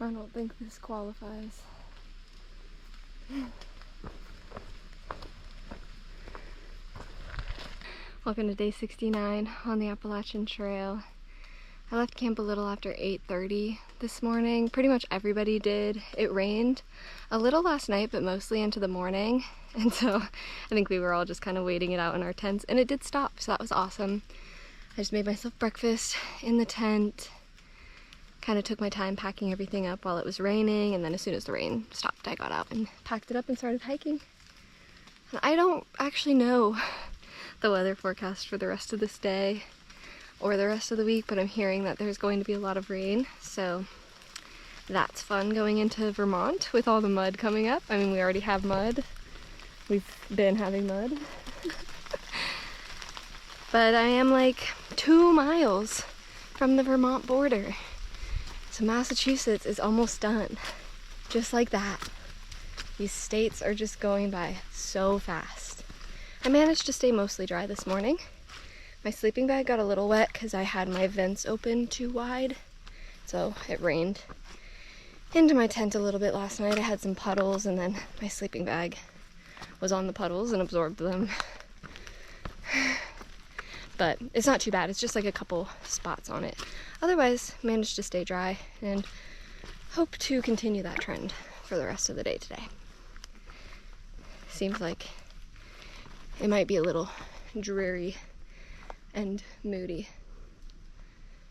I don't think this qualifies. Welcome to day 69 on the Appalachian Trail. I left camp a little after 8:30 this morning. Pretty much everybody did. It rained a little last night, but mostly into the morning. And so I think we were all just kind of waiting it out in our tents, and it did stop, so that was awesome. I just made myself breakfast in the tent, kind of took my time packing everything up while it was raining, and then as soon as the rain stopped, I got out and packed it up and started hiking. And I don't actually know the weather forecast for the rest of this day or the rest of the week, but I'm hearing that there's going to be a lot of rain, so that's fun going into Vermont with all the mud coming up. I mean, we already have mud. We've been having mud. But I am like 2 miles from the Vermont border. So Massachusetts is almost done. Just like that. These states are just going by so fast. I managed to stay mostly dry this morning. My sleeping bag got a little wet because I had my vents open too wide. So it rained into my tent a little bit last night. I had some puddles, and then my sleeping bag was on the puddles and absorbed them. But it's not too bad. It's just like a couple spots on it. Otherwise, managed to stay dry and hope to continue that trend for the rest of the day today. Seems like it might be a little dreary and moody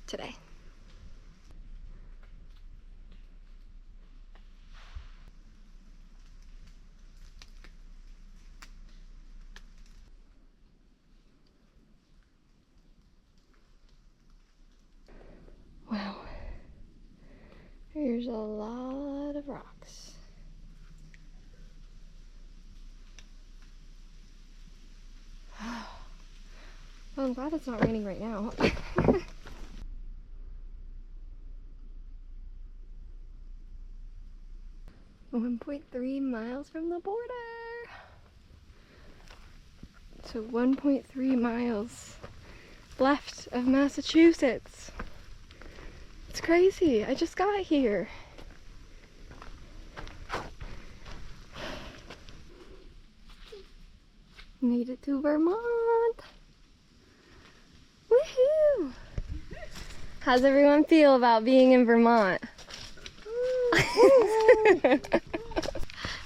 today. Wow, there's a lot of rocks. Well, I'm glad it's not raining right now. 1.3 miles from the border. So 1.3 miles left of Massachusetts. It's crazy. I just got here. Made it to Vermont. Woohoo! How's everyone feel about being in Vermont?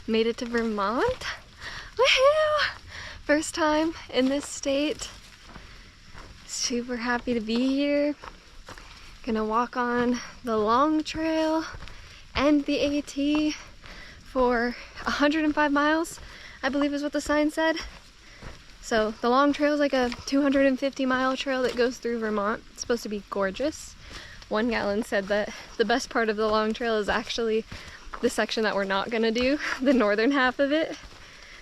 Made it to Vermont. Woohoo! First time in this state. Super happy to be here. Gonna walk on the long trail and the AT for 105 miles, I believe is what the sign said. So the long trail is like a 250-mile trail that goes through Vermont. It's supposed to be gorgeous. One gallon said that the best part of the long trail is actually the section that we're not gonna do, the northern half of it.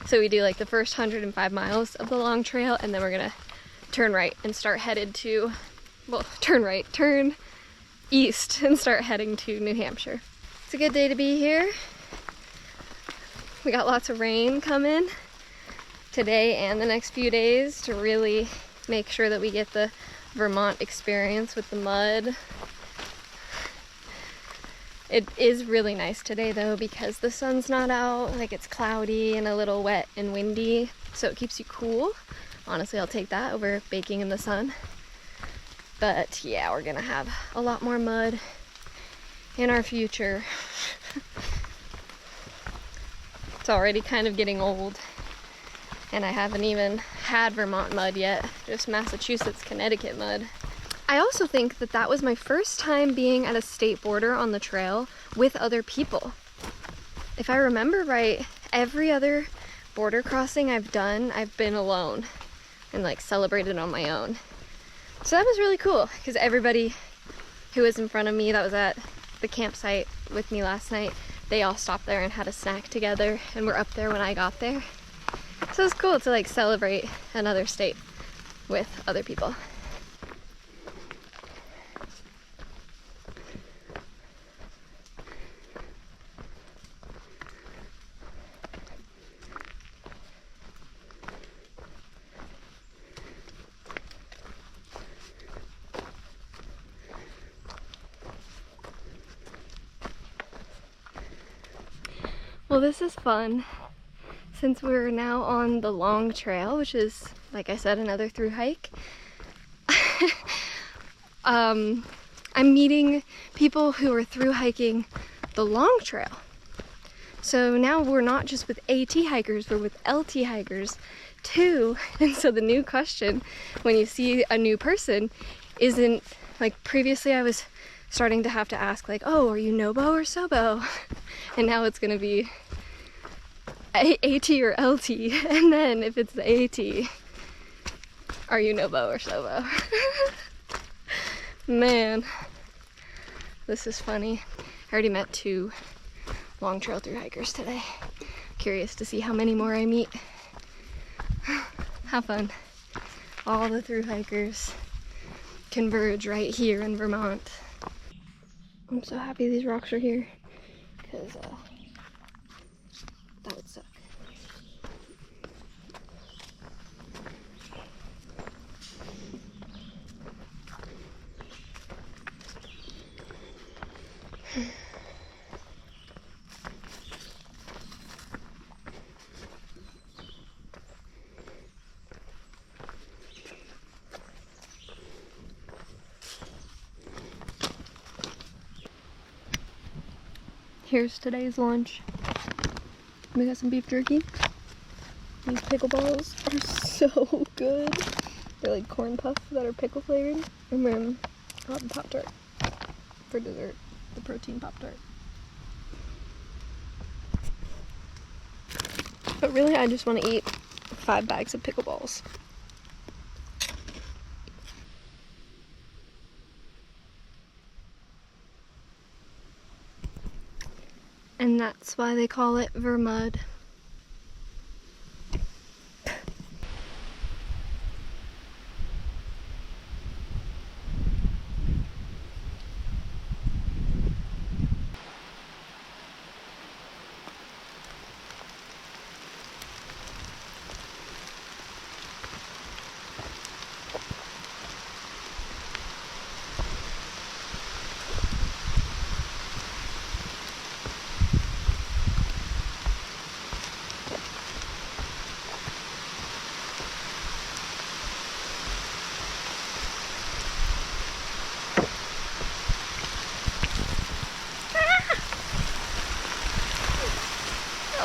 So we do like the first 105 miles of the long trail, and then we're gonna turn right and start headed to, well, turn east and start heading to New Hampshire. It's a good day to be here. We got lots of rain coming today and the next few days to really make sure that we get the Vermont experience with the mud. It is really nice today though, because the sun's not out, like it's cloudy and a little wet and windy, so it keeps you cool. Honestly, I'll take that over baking in the sun. But yeah, we're gonna have a lot more mud in our future. It's already kind of getting old, and I haven't even had Vermont mud yet, just Massachusetts, Connecticut mud. I also think that that was my first time being at a state border on the trail with other people. If I remember right, every other border crossing I've done, I've been alone and like celebrated on my own. So that was really cool, because everybody who was in front of me that was at the campsite with me last night, they all stopped there and had a snack together and were up there when I got there. So it was cool to like celebrate another state with other people. Well, this is fun. Since we're now on the long trail, which is, like I said, another through hike, I'm meeting people who are through hiking the long trail. So now we're not just with AT hikers, we're with LT hikers too. And so the new question when you see a new person isn't like previously I was starting to have to ask like, oh, are you Nobo or Sobo? And now it's gonna be AT or LT. And then if it's the AT, are you Nobo or Sobo? Man, this is funny. I already met 2 long trail through hikers today. Curious to see how many more I meet. Have fun. All the through hikers converge right here in Vermont. I'm so happy these rocks are here, because that would suck. Here's today's lunch. We got some beef jerky. These pickleballs are so good. They're like corn puffs that are pickle flavored. And then Pop-Tart for dessert, the protein Pop-Tart. But really, I just want to eat 5 bags of pickleballs. And that's why they call it Vermont.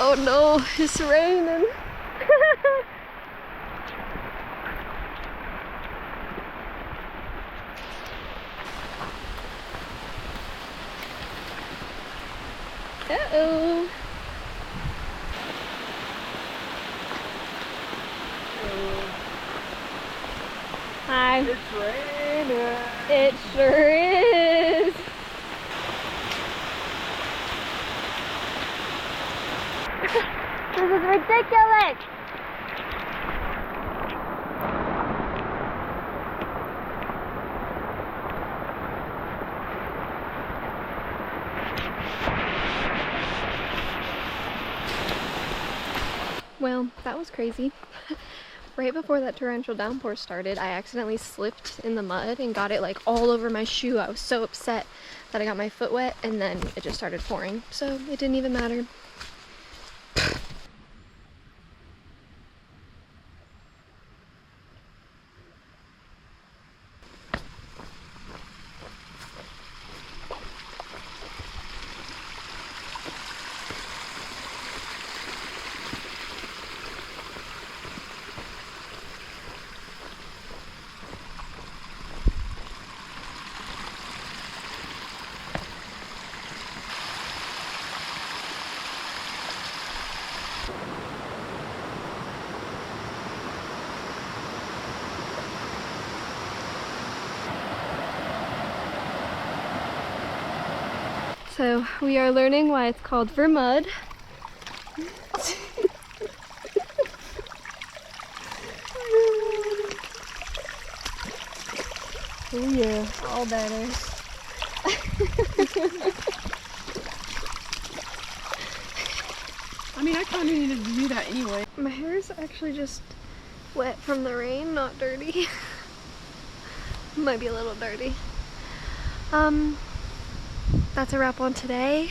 Oh no, it's raining. Uh-oh. Hi. It's raining. It sure is. This is ridiculous. Well, that was crazy. Right before that torrential downpour started, I accidentally slipped in the mud and got it like all over my shoe. I was so upset that I got my foot wet, and then it just started pouring. So it didn't even matter. So we are learning why it's called Vermont. Oh yeah, all better. I mean, I kind of needed to do that anyway. My hair is actually just wet from the rain, not dirty. Might be a little dirty. That's a wrap on today.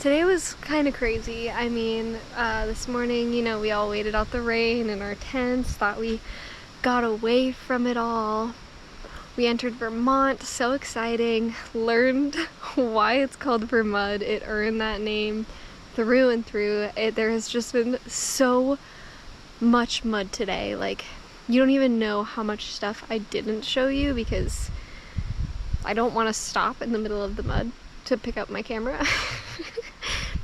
Today was kind of crazy. I mean, this morning, you know, we all waited out the rain in our tents, thought we got away from it all. We entered Vermont, so exciting. Learned why it's called Vermont. It earned that name through and through. There has just been so much mud today. Like, you don't even know how much stuff I didn't show you because I don't want to stop in the middle of the mud to pick up my camera.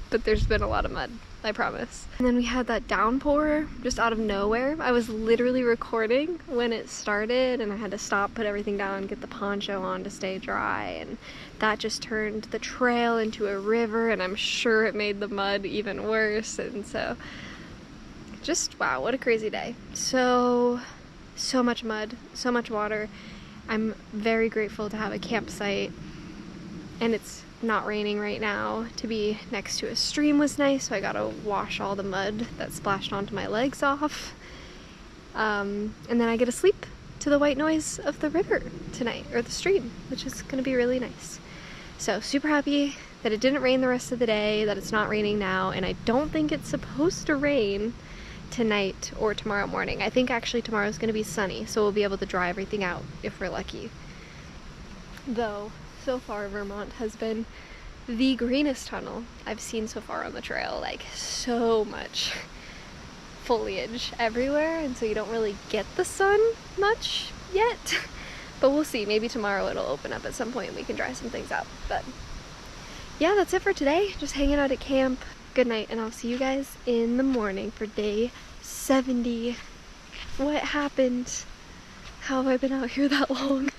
But there's been a lot of mud, I promise. And then we had that downpour just out of nowhere. I was literally recording when it started and I had to stop, put everything down, get the poncho on to stay dry, and that just turned the trail into a river, and I'm sure it made the mud even worse. And so just wow, what a crazy day. So much mud, so much water. I'm very grateful to have a campsite, and it's not raining right now. To be next to a stream was nice, so I got to wash all the mud that splashed onto my legs off. And then I get to sleep to the white noise of the river tonight, or the stream, which is going to be really nice. So super happy that it didn't rain the rest of the day, that it's not raining now, and I don't think it's supposed to rain tonight or tomorrow morning. I think actually tomorrow's going to be sunny, so we'll be able to dry everything out if we're lucky. Though, so far Vermont has been the greenest tunnel I've seen so far on the trail. Like, so much foliage everywhere, and so you don't really get the sun much yet. But we'll see, maybe tomorrow it'll open up at some point and we can dry some things out. But yeah, that's it for today. Just hanging out at camp. Good night, and I'll see you guys in the morning for day 70. What happened? How have I been out here that long?